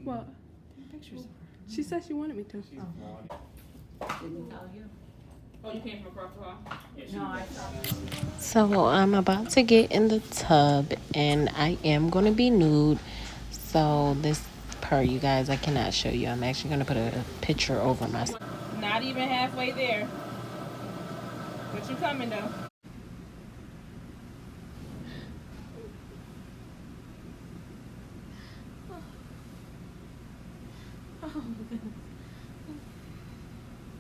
What? She said she wanted me to. Oh, you came from across the hall? No, I So I'm about to get in the tub and I am going to be nude. So this part, you guys, I cannot show you. I'm actually going to put a picture over my... Not even halfway there. But you coming though.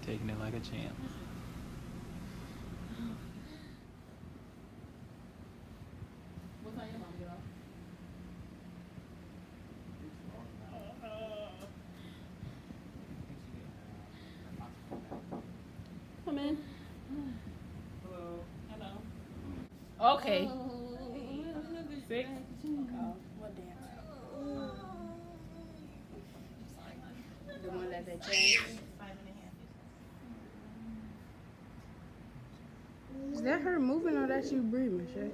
Taking it like a champ. What time your mom get off? Come in. Hello. Hello. Okay. 6. What dance? The one that they changed. 5.5. Is that her moving or that you breathing, Shay?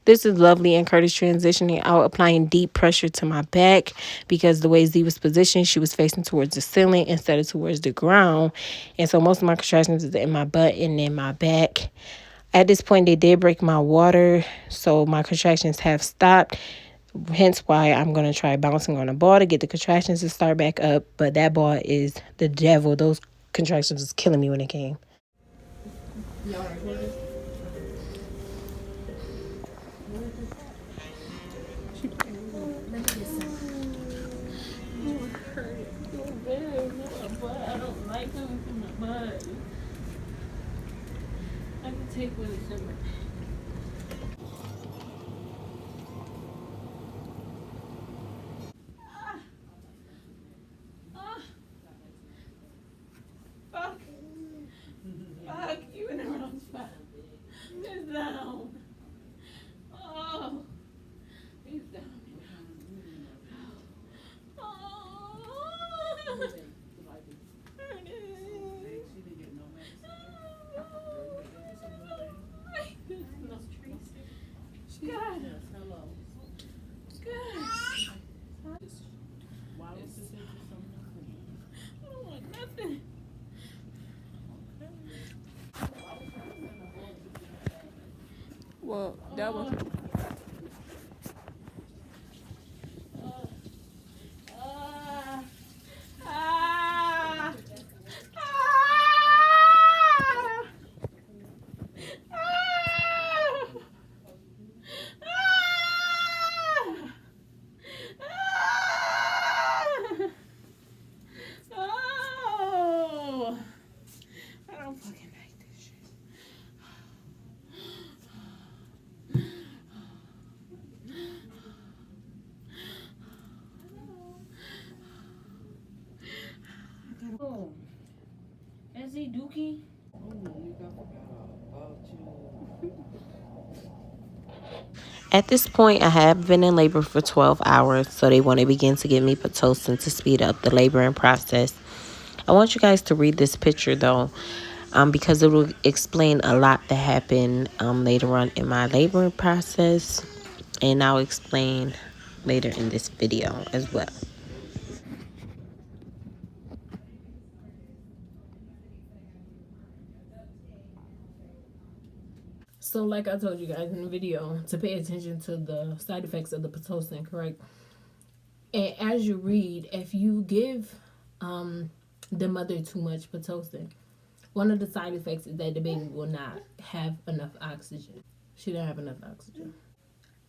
This is Lovely and Curtis transitioning out, applying deep pressure to my back because the way Z was positioned, she was facing towards the ceiling instead of towards the ground. And so most of my contractions is in my butt and in my back. At this point, they did break my water, so my contractions have stopped. Hence why I'm going to try bouncing on a ball to get the contractions to start back up. But that ball is the devil. Those contractions was killing me when it came. Y'all recording? I don't like coming from my butt. I can take one of them. Fuck. Fuck, you in the wrong spot. It's down. Oh. It's down. Oh. God. Good. I don't want nothing. Well, that was. I don't fucking like this shit. Oh, is he Dookie? At this point, I have been in labor for 12 hours, so they want to begin to give me Pitocin to speed up the laboring process. I want you guys to read this picture, though, because it will explain a lot that happened later on in my laboring process. And I'll explain later in this video as well. So like I told you guys in the video, to pay attention to the side effects of the Pitocin, correct? And as you read, if you give the mother too much Pitocin, one of the side effects is that the baby will not have enough oxygen. She didn't have enough oxygen.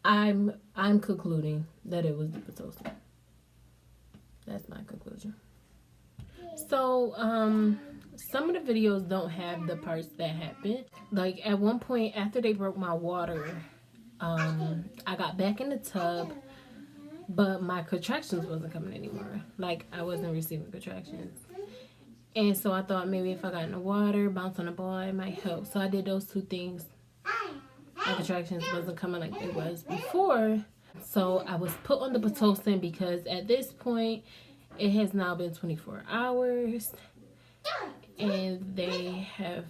I'm concluding that it was the Pitocin. That's my conclusion. So, some of the videos don't have the parts that happened. Like, at one point, after they broke my water, I got back in the tub, but my contractions wasn't coming anymore. Like, I wasn't receiving contractions. And so I thought maybe if I got in the water, bounce on the ball, it might help. So I did those two things. My contractions wasn't coming like it was before. So I was put on the Pitocin because at this point, it has now been 24 hours. And they have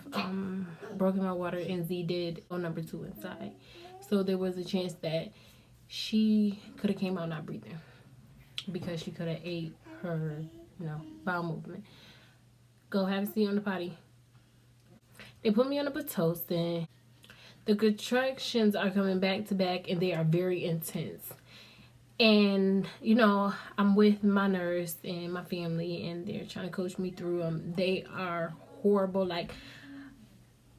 broken my water, and Z did on number 2 inside. So there was a chance that she could have came out not breathing because she could have ate her, bowel movement. Go have a seat on the potty. They put me on a Pitocin. The contractions are coming back to back, and they are very intense. And, I'm with my nurse and my family, and they're trying to coach me through them. They are horrible. Like,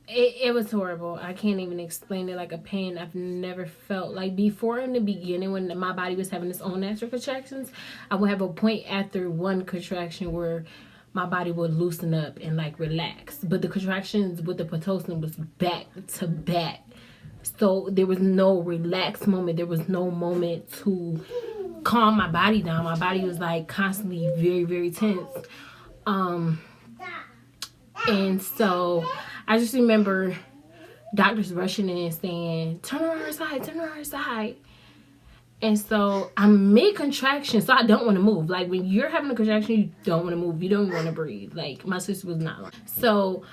it was horrible. I can't even explain it. Like, a pain I've never felt. Like, before in the beginning, when my body was having its own natural contractions, I would have a point after one contraction where my body would loosen up and, like, relax. But the contractions with the Pitocin was back to back. So there was no relaxed moment. There was no moment to calm my body down. My body was like constantly very, very tense. And so I just remember doctors rushing in and saying, turn her on her side, turn her on her side. And so I'm mid-contraction, so I don't want to move. Like, when you're having a contraction, you don't want to move. You don't want to breathe. Like, my sister was not lying. So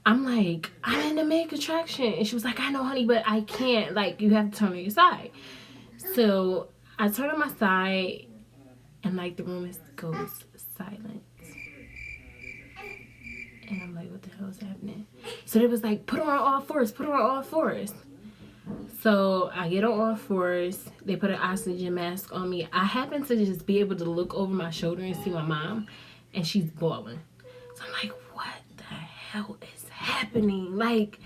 I'm like, I'm in the mid-contraction. And she was like, I know, honey, but I can't. Like, you have to turn on your side. So I turn on my side, and, like, the room goes silent. And I'm like, what the hell is happening? So it was like, put her on all fours, put her on all fours. So I get on all fours. They put an oxygen mask on me. I happen to just be able to look over my shoulder and see my mom, and she's bawling. So I'm like, what the hell is happening? Like,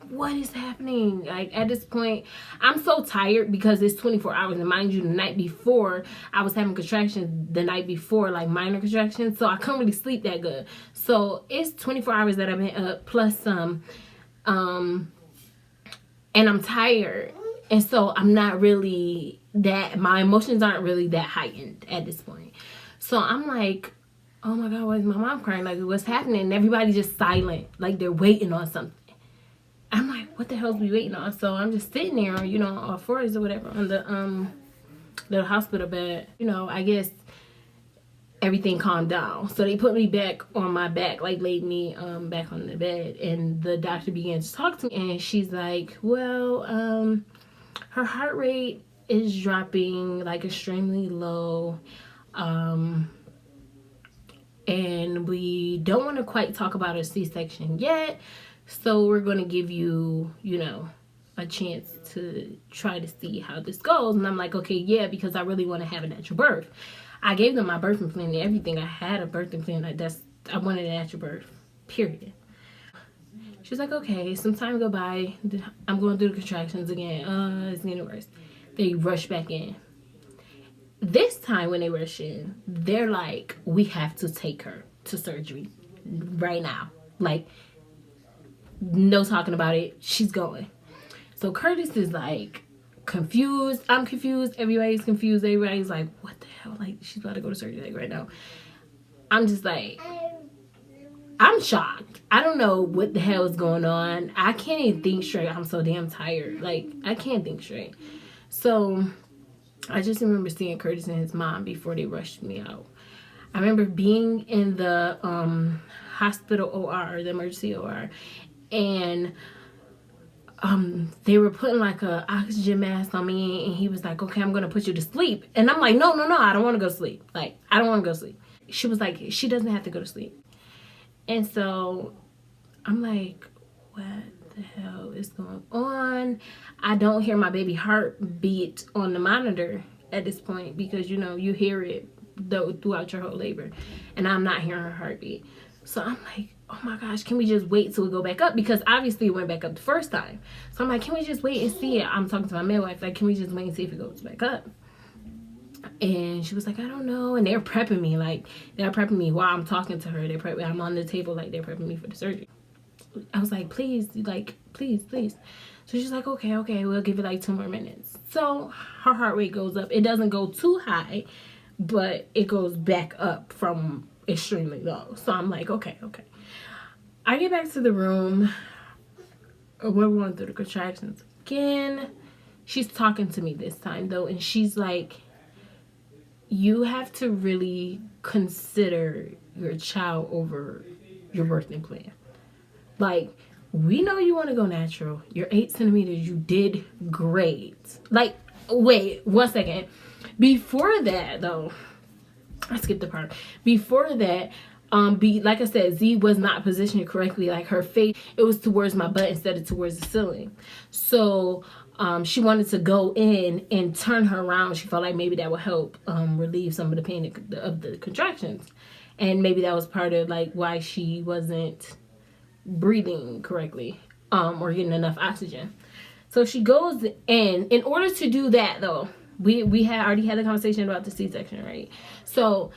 what is happening? Like, at this point, I'm so tired because it's 24 hours. And mind you, the night before, I was having contractions the night before, like minor contractions. So I couldn't really sleep that good. So it's 24 hours that I've been up plus some. And I'm tired. And so I'm not really my emotions aren't really that heightened at this point. So I'm like, oh my God, why is my mom crying? Like, what's happening? And everybody's just silent. Like, they're waiting on something. I'm like, what the hell is we waiting on? So I'm just sitting there, on all fours or whatever on the hospital bed. I guess everything calmed down. So they put me back on my back, like laid me back on the bed, and the doctor began to talk to me, and she's like, well, her heart rate is dropping like extremely low, and we don't want to quite talk about a C-section yet, so we're going to give you, a chance to try to see how this goes. And I'm like, okay, yeah, because I really want to have a natural birth. I gave them my birthing plan and everything. I had a birthing plan. I wanted a natural birth, period. She's like, okay, some time go by. I'm going through the contractions again. It's getting worse. They rush back in. This time when they rush in, they're like, we have to take her to surgery right now. Like, no talking about it. She's going. So Curtis is like confused. I'm confused. Everybody's confused. Everybody's like, what the hell? Like, she's about to go to surgery like right now. I'm just like, I'm shocked. I don't know what the hell is going on. I can't even think straight. I'm so damn tired. Like, I can't think straight. So I just remember seeing Curtis and his mom before they rushed me out. I remember being in the hospital OR, the emergency OR, and they were putting like a oxygen mask on me, and he was like, okay, I'm gonna put you to sleep. And I'm like, no, I don't want to go to sleep. Like, I don't want to go to sleep. She was like, she doesn't have to go to sleep. And so I'm like, what the hell is going on? I don't hear my baby heartbeat on the monitor at this point, because you know, you hear it throughout your whole labor, and I'm not hearing her heartbeat. So I'm like, oh my gosh, can we just wait till we go back up? Because obviously it went back up the first time. So I'm like, can we just wait and see it? I'm talking to my midwife, like, can we just wait and see if it goes back up? And she was like, I don't know. And they're prepping me, like, they're prepping me while I'm talking to her. I'm on the table, like, they're prepping me for the surgery. I was like, please, like, please. So she's like, okay, we'll give it like 2 more minutes. So her heart rate goes up. It doesn't go too high, but it goes back up from extremely low. So I'm like, okay. I get back to the room. We're going through the contractions again. She's talking to me this time though, and she's like, you have to really consider your child over your birthing plan. Like, we know you want to go natural. You're 8 centimeters. You did great. Like, wait 1 second. Before that, though, I skipped the part. Before that, like I said, Z was not positioned correctly. Like, her face, it was towards my butt instead of towards the ceiling. So, she wanted to go in and turn her around. She felt like maybe that would help relieve some of the pain of the contractions. And maybe that was part of, like, why she wasn't breathing correctly or getting enough oxygen. So she goes in order to do that though, we had already had a conversation about the C-section, right? So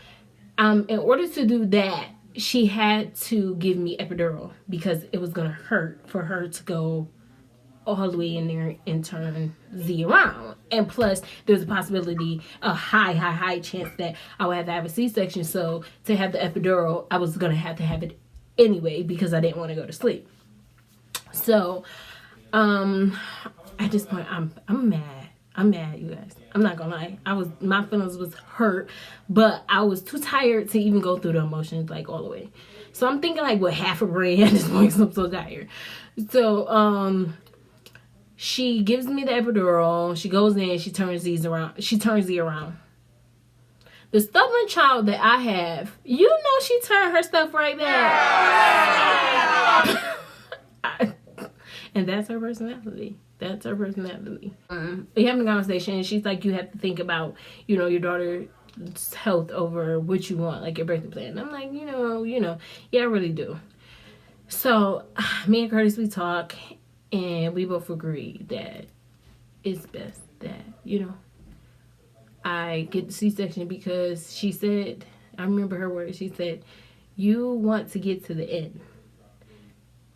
in order to do that, she had to give me epidural because it was gonna hurt for her to go all the way in there and turn Z around. And plus there's a possibility, a high chance that I would have to have a C-section. So to have the epidural, I was gonna have to have it anyway because I didn't want to go to sleep. So at this point I'm mad, you guys. I'm not gonna lie. My feelings was hurt, but I was too tired to even go through the emotions like all the way. So I'm thinking like with half a brain at this point because I'm so tired. So she gives me the epidural, she goes in, she turns Z around. The stubborn child that I have, you know, she turned her stuff right back. And that's her personality. We having a conversation, and she's like, you have to think about, you know, your daughter's health over what you want, like your birthday plan. And I'm like, you know, yeah, I really do. So me and Curtis, we talk, and we both agree that it's best that, you know, I get the C-section because she said, I remember her words, she said, you want to get to the end.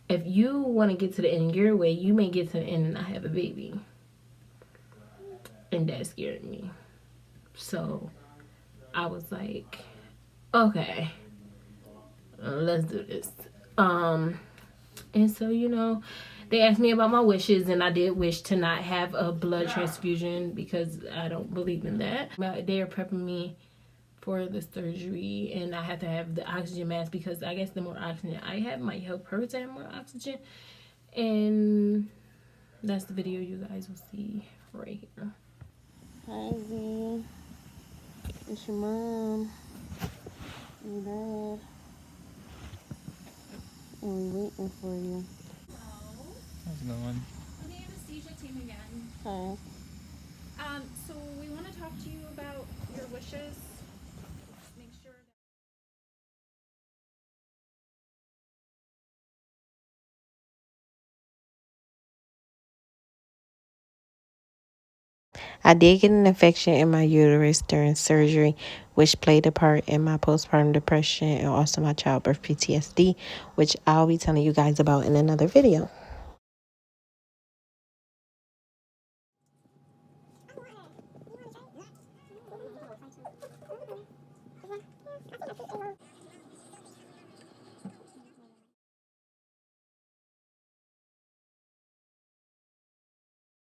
If you want to get to the end your way, you may get to the end and not have a baby. And that scared me. So I was like, okay, let's do this. And so, you know, they asked me about my wishes, and I did wish to not have a blood transfusion because I don't believe in that. But they are prepping me for the surgery, and I have to have the oxygen mask because I guess the more oxygen I have might help her to have more oxygen. And that's the video you guys will see right here. Hi, Z. It's your mom. Your dad. And we waiting for you. How's it going? We're the anesthesia team again. Hi. So we want to talk to you about your wishes. Just make sure that I did get an infection in my uterus during surgery, which played a part in my postpartum depression and also my childbirth PTSD, which I'll be telling you guys about in another video.